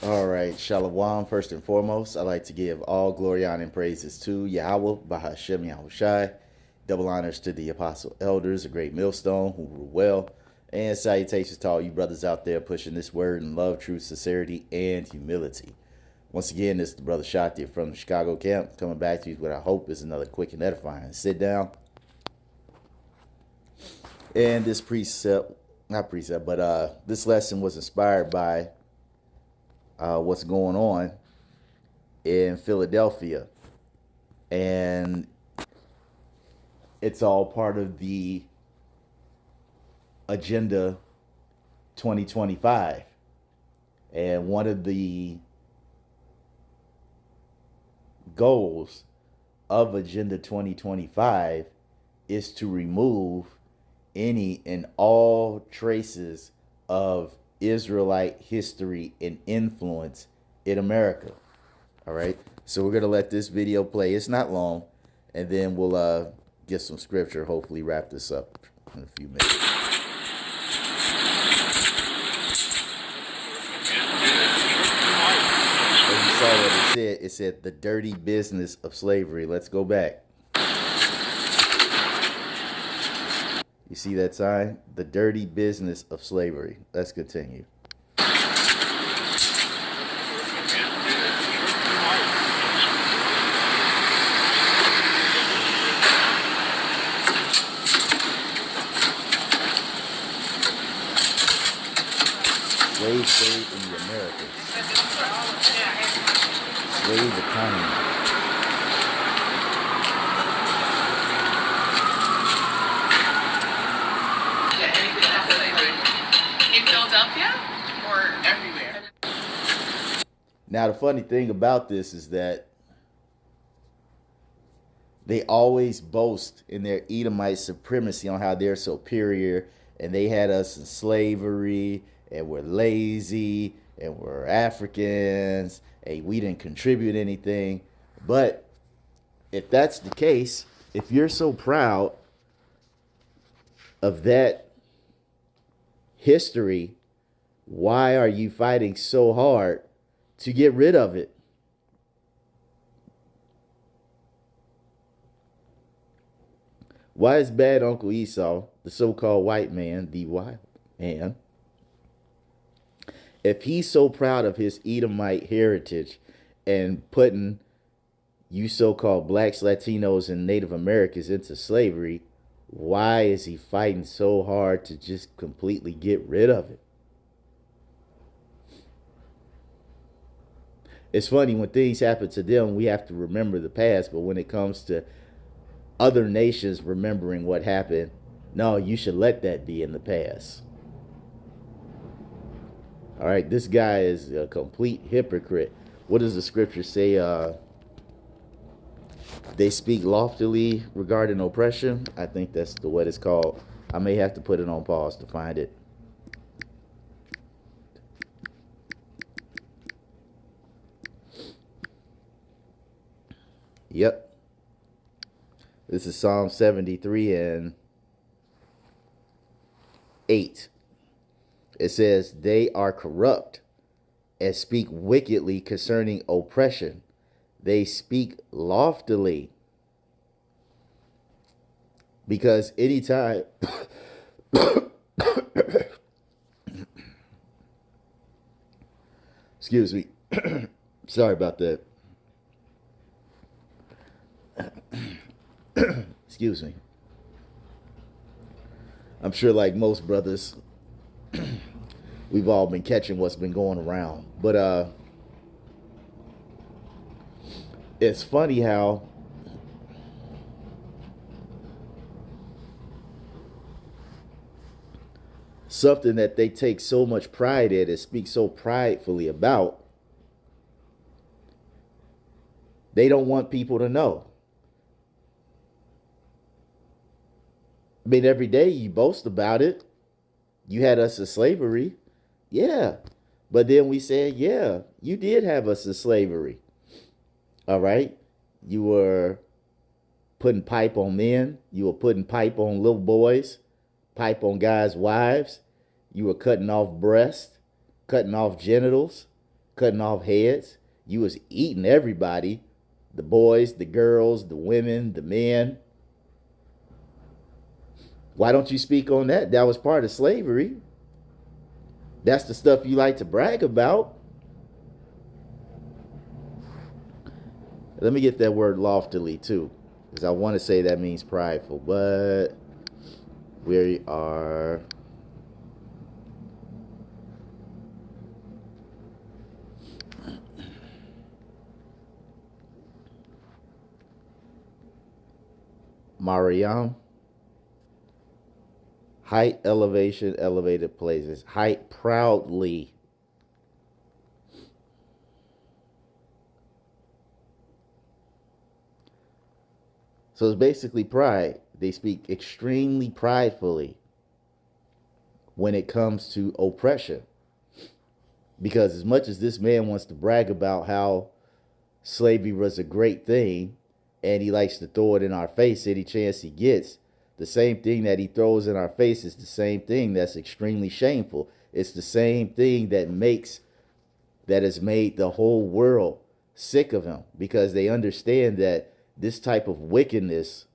All right, Shalom. First and foremost, I'd like to give all glory, honor, and praises to Yahweh, Bahashem Yahushai. Double honors to the apostle elders, a great millstone who rule well. And salutations to all you brothers out there pushing this word in love, truth, sincerity, and humility. Once again, this is the brother Shati from the Chicago camp, coming back to you with what I hope is another quick and edifying sit down. And this this lesson was inspired by what's going on in Philadelphia. And it's all part of the Agenda 2025. And one of the goals of Agenda 2025 is to remove any and all traces of Israelite history and influence in America. All right. So we're going to let this video play. It's not long. And then we'll get some scripture, hopefully wrap this up in a few minutes. As you saw what it said the dirty business of slavery. Let's go back. You see that sign? The dirty business of slavery. Let's continue. Slave trade in the Americas. Slave economy. In Philadelphia or everywhere? Now, the funny thing about this is that they always boast in their Edomite supremacy on how they're superior and they had us in slavery and we're lazy and we're Africans and we didn't contribute anything. But if that's the case, if you're so proud of that history, why are you fighting so hard to get rid of it? Why is bad Uncle Esau, the so-called white man, the wild man, if he's so proud of his Edomite heritage and putting you so-called blacks, Latinos, and Native Americans into slavery, why is he fighting so hard to just completely get rid of it? It's funny, when things happen to them, we have to remember the past. But when it comes to other nations remembering what happened, no, you should let that be in the past. All right, this guy is a complete hypocrite. What does the scripture say? They speak loftily regarding oppression. I think that's what it's called. I may have to put it on pause to find it. Yep. This is Psalm 73 and 8. It says, they are corrupt and speak wickedly concerning oppression. They speak loftily. Because anytime excuse me. Sorry about that. Excuse me. I'm sure, like most brothers, we've all been catching what's been going around. But it's funny how something that they take so much pride in and speak so pridefully about, they don't want people to know. I mean, every day you boast about it. You had us in slavery. Yeah. But then we said, yeah, you did have us in slavery. All right. You were putting pipe on men. You were putting pipe on little boys, pipe on guys' wives. You were cutting off breasts, cutting off genitals, cutting off heads. You was eating everybody, the boys, the girls, the women, the men. Why don't you speak on that? That was part of slavery. That's the stuff you like to brag about. Let me get that word loftily too, because I want to say that means prideful, but we are Mariam. Height, elevation, elevated places. Height proudly. So it's basically pride. They speak extremely pridefully when it comes to oppression. Because as much as this man wants to brag about how slavery was a great thing, and he likes to throw it in our face any chance he gets, the same thing that he throws in our face is the same thing that's extremely shameful. It's the same thing that has made the whole world sick of him, because they understand that this type of wickedness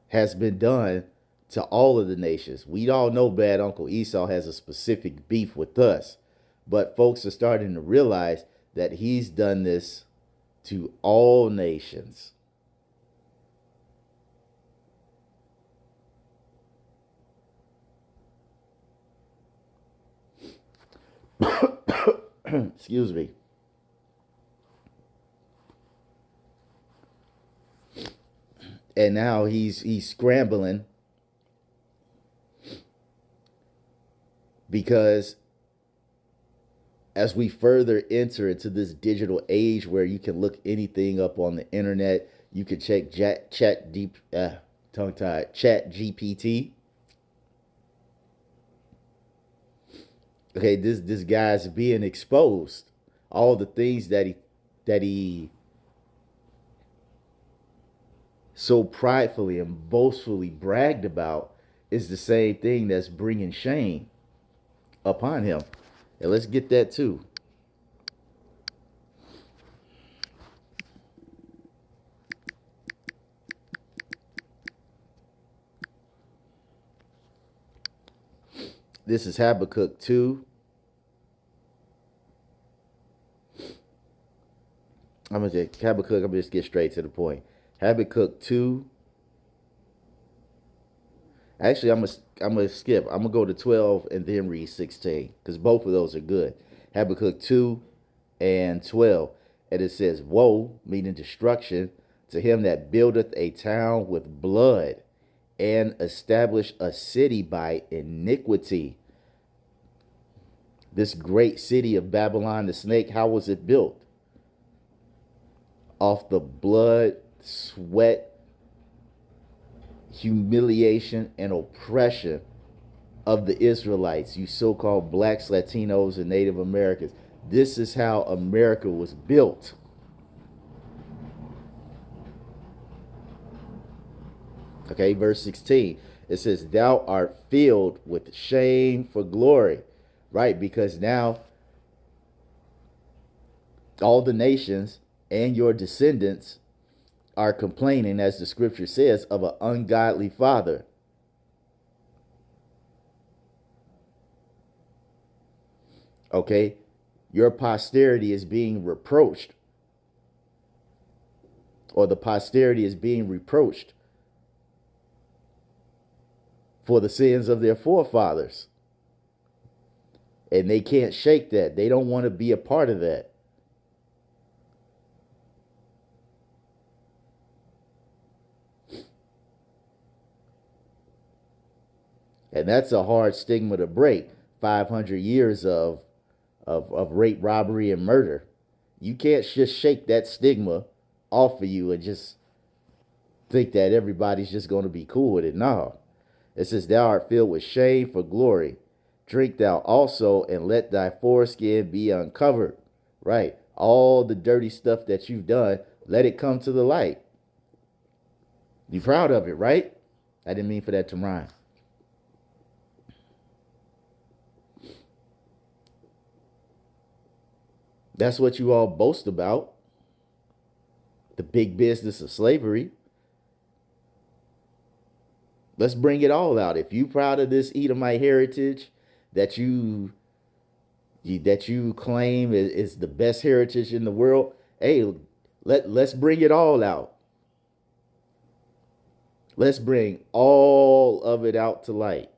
has been done to all of the nations. We all know bad Uncle Esau has a specific beef with us, but folks are starting to realize that he's done this to all nations. Excuse me. And now he's scrambling because as we further enter into this digital age where you can look anything up on the internet, you can check chat GPT. Okay, this guy's being exposed. All the things that he so pridefully and boastfully bragged about is the same thing that's bringing shame upon him. And let's get that too. This is Habakkuk 2. I'm gonna just get straight to the point. Habakkuk 2. Actually, I'm gonna skip. I'm gonna go to 12 and then read 16, because both of those are good. Habakkuk 2 and 12. And it says, "Woe," meaning destruction, "to him that buildeth a town with blood, and establish a city by iniquity." This great city of Babylon the snake, how was it built? Off the blood, sweat, humiliation, and oppression of the Israelites, you so-called blacks, Latinos, and Native Americans. This is how America was built. Okay, verse 16. It says, "Thou art filled with shame for glory." Right, because now all the nations and your descendants are complaining, as the scripture says, of an ungodly father. Okay, your posterity is being reproached, or the posterity is being reproached for the sins of their forefathers. And they can't shake that. They don't want to be a part of that. And that's a hard stigma to break. 500 years of rape, robbery, and murder. You can't just shake that stigma off of you and just think that everybody's just going to be cool with it. No. It says, "Thou art filled with shame for glory. Drink thou also, and let thy foreskin be uncovered." Right. All the dirty stuff that you've done, let it come to the light. Be proud of it, right? I didn't mean for that to rhyme. That's what you all boast about, the big business of slavery. Let's bring it all out. If you proud of this Edomite heritage that you claim is the best heritage in the world, hey, let's bring it all out. Let's bring all of it out to light.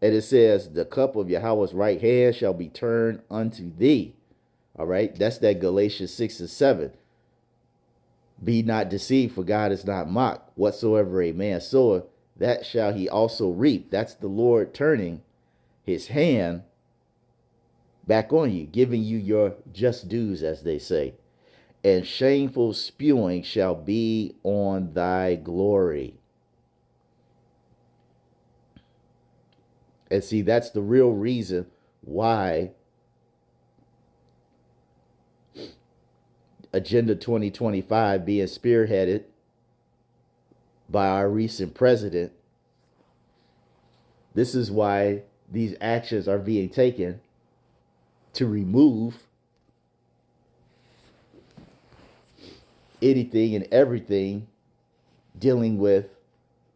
And it says, the cup of Yahweh's right hand shall be turned unto thee. All right, that's that Galatians 6 and 7. Be not deceived, for God is not mocked. Whatsoever a man soweth, that shall he also reap. That's the Lord turning his hand back on you, giving you your just dues, as they say. And shameful spewing shall be on thy glory. And see, that's the real reason why Agenda 2025 being spearheaded by our recent president. This is why these actions are being taken to remove anything and everything dealing with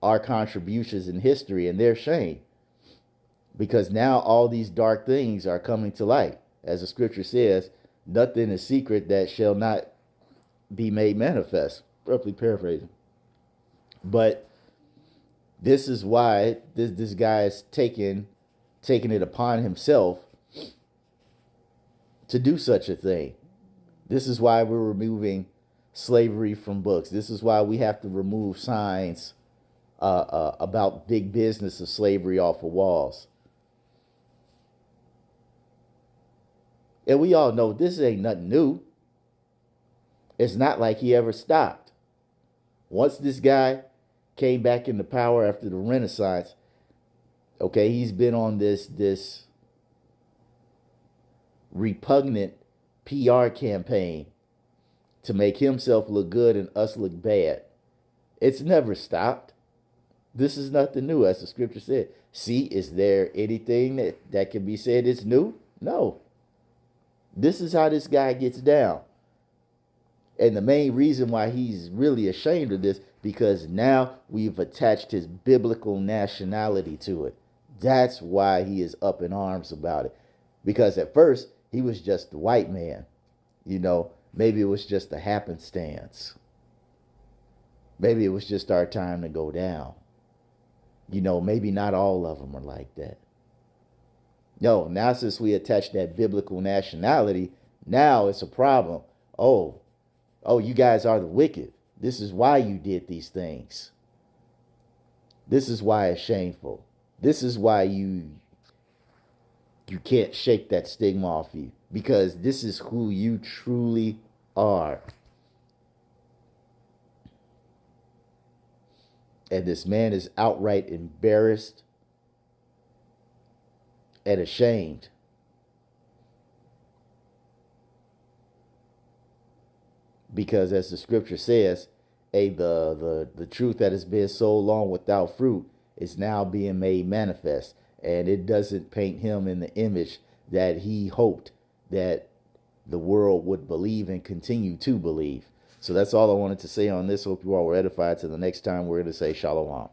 our contributions in history and their shame. Because now all these dark things are coming to light. As the scripture says, nothing is secret that shall not be made manifest. Roughly paraphrasing. But this is why this guy is taking it upon himself to do such a thing. This is why we're removing slavery from books. This is why we have to remove signs about big business of slavery off of walls. And we all know this ain't nothing new. It's not like he ever stopped. Once this guy came back into power after the Renaissance, okay, he's been on this repugnant PR campaign to make himself look good and us look bad. It's never stopped. This is nothing new, as the scripture said. See, is there anything that can be said is new? No. This is how this guy gets down. And the main reason why he's really ashamed of this, because now we've attached his biblical nationality to it. That's why he is up in arms about it. Because at first, he was just the white man. You know, maybe it was just a happenstance. Maybe it was just our time to go down. You know, maybe not all of them are like that. No, now since we attach that biblical nationality, now it's a problem. Oh, you guys are the wicked. This is why you did these things. This is why it's shameful. This is why you can't shake that stigma off you. Because this is who you truly are. And this man is outright embarrassed and ashamed. Because as the scripture says, the truth that has been so long without fruit is now being made manifest. And it doesn't paint him in the image that he hoped that the world would believe and continue to believe. So that's all I wanted to say on this. Hope you all were edified. Till the next time, we're going to say shalom.